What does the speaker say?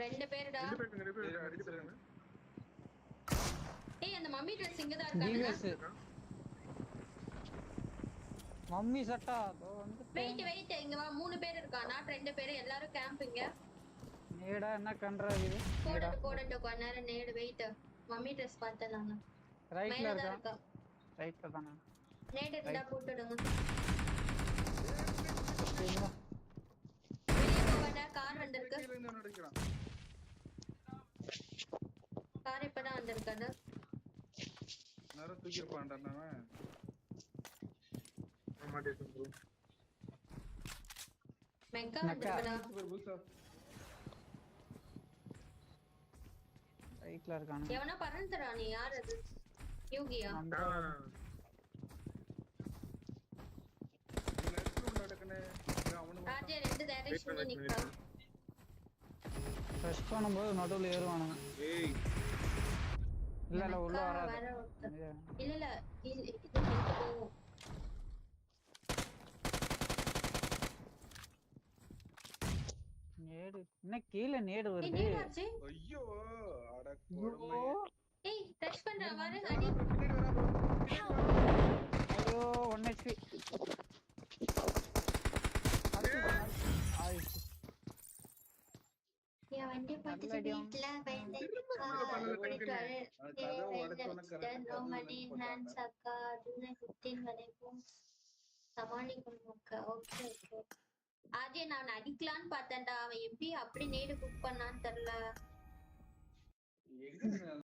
ரெண்டு பேருடா. ஏய் அந்த மம்மி ட்ரெஸ் இங்க தான் இருக்கானுங்க. மம்மி சட்டா வந்து வெயிட் இங்க வா. 3 பேர் இருக்கானா? 2 பேர் எல்லாரும் கேம்பிங்க. நேடா என்ன கண்றா இது? போடட்டு கொஞ்ச நேரம் நேடு. வெயிட் மம்மி ட்ரெஸ் பார்த்தேன் நானு. ரைட்ல இருக்கா. ரைட்ல தான. நேடு இருந்தா போட்டுடுங்க. சரிங்க. வெளிய போவாத. கார் வந்திருக்கு. கார் இப்பதான் வந்திருக்காது. நேரா தூக்கி இருப்பான்டா அவன். ஆமா டேஸ் ப்ரோ. மெக்கா வந்திருக்கடா. ரைட்ல இருக்கானே. எவனா பறந்துறா? நீ யார் அது? யூகியா? ராஜே ரெண்டு டைரக்ஷன்ல நிக்கறான். பிரஸ் பண்ணும்போது நடுவுல ஏறுவானுங்க. ஏய் இல்ல உள்ள வராது. இல்ல இது போகும். நேடு என்ன கீழ நேடு வருது. ஐயோ அட கொடுமை. ஏய் டச் பண்றா பாரு. அடி. ஐயோ 1 HP. யா வண்டி பார்த்து வீட்ல பயந்துட்டா. நோமடி ஹேண்ட்ஸ் அக்கா அதுன 15 வரைக்கும் சமாளிக்கணும் அக்கா. Okay okay. ஆஜே நான் அடிக்கலான்னு பார்த்தேன்டா. அவன் எப்படி அப்படி நேடு குக் பண்ணான்னு தெரியல. எங்க